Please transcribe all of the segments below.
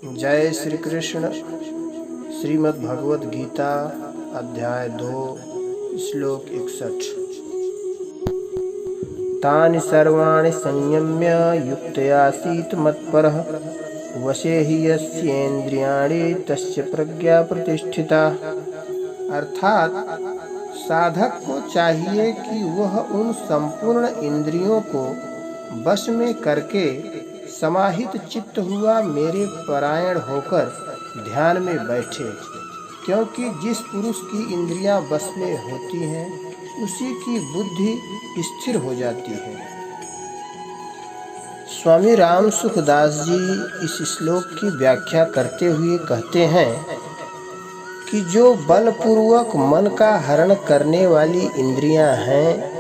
जय श्री कृष्ण। श्रीमद् भगवद गीता अध्याय 2 श्लोक 61। तानि सर्वाणि संयम्य युक्तयासीत मत्परः वशे हि यस्येन्द्रियाणि तस्य प्रज्ञा प्रतिष्ठिता। अर्थात साधक को चाहिए कि वह उन संपूर्ण इंद्रियों को वश में करके समाहित चित्त हुआ मेरे परायण होकर ध्यान में बैठे, क्योंकि जिस पुरुष की इंद्रियां वश में होती हैं उसी की बुद्धि स्थिर हो जाती है। स्वामी राम सुखदास जी इस श्लोक की व्याख्या करते हुए कहते हैं कि जो बलपूर्वक मन का हरण करने वाली इंद्रियां हैं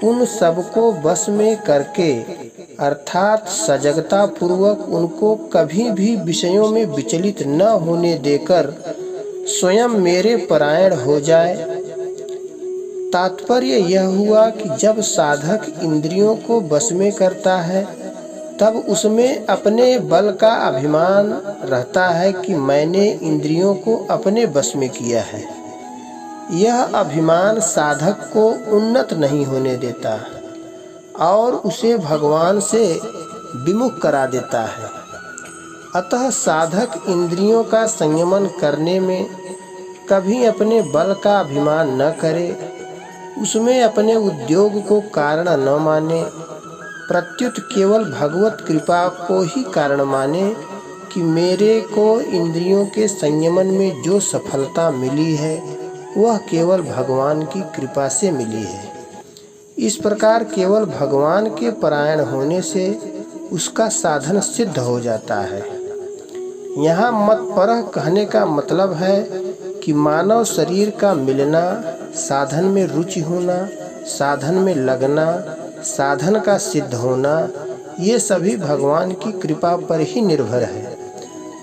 उन सबको वश में करके अर्थात सजगता पूर्वक उनको कभी भी विषयों में विचलित न होने देकर स्वयं मेरे परायण हो जाए। तात्पर्य यह हुआ कि जब साधक इंद्रियों को वश में करता है तब उसमें अपने बल का अभिमान रहता है कि मैंने इंद्रियों को अपने वश में किया है। यह अभिमान साधक को उन्नत नहीं होने देता और उसे भगवान से विमुख करा देता है। अतः साधक इंद्रियों का संयमन करने में कभी अपने बल का अभिमान न करे, उसमें अपने उद्योग को कारण न माने, प्रत्युत केवल भगवत कृपा को ही कारण माने कि मेरे को इंद्रियों के संयमन में जो सफलता मिली है वह केवल भगवान की कृपा से मिली है। इस प्रकार केवल भगवान के परायण होने से उसका साधन सिद्ध हो जाता है। यहाँ मतपरः कहने का मतलब है कि मानव शरीर का मिलना, साधन में रुचि होना, साधन में लगना, साधन का सिद्ध होना, ये सभी भगवान की कृपा पर ही निर्भर है।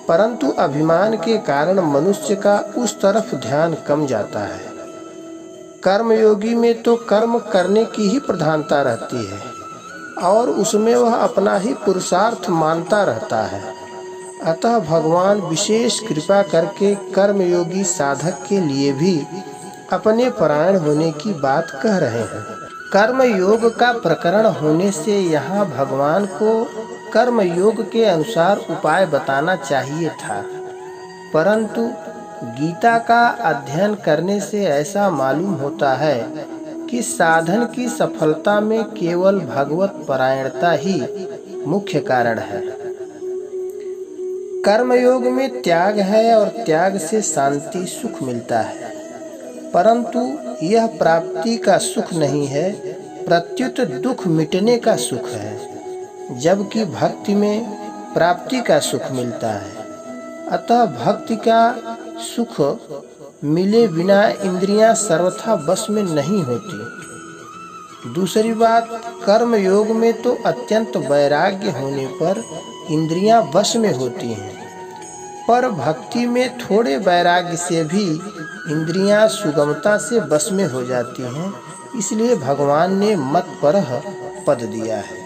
परंतु अभिमान के कारण मनुष्य का उस तरफ ध्यान कम जाता है। कर्मयोगी में तो कर्म करने की ही प्रधानता रहती है और उसमें वह अपना ही पुरुषार्थ मानता रहता है। अतः भगवान विशेष कृपा करके कर्मयोगी साधक के लिए भी अपने परायण होने की बात कह रहे हैं। कर्म योग का प्रकरण होने से यहाँ भगवान को कर्म योग के अनुसार उपाय बताना चाहिए था, परंतु गीता का अध्ययन करने से ऐसा मालूम होता है कि साधन की सफलता में केवल भगवत परायणता ही मुख्य कारण है। कर्मयोग में त्याग है और त्याग से शांति सुख मिलता है, परंतु यह प्राप्ति का सुख नहीं है, प्रत्युत दुख मिटने का सुख है, जबकि भक्ति में प्राप्ति का सुख मिलता है। अतः भक्ति का सुख मिले बिना इंद्रियां सर्वथा वश में नहीं होती। दूसरी बात, कर्म योग में तो अत्यंत वैराग्य होने पर इंद्रियां वश में होती हैं, पर भक्ति में थोड़े वैराग्य से भी इंद्रियां सुगमता से वश में हो जाती हैं। इसलिए भगवान ने मतपरः पद दिया है।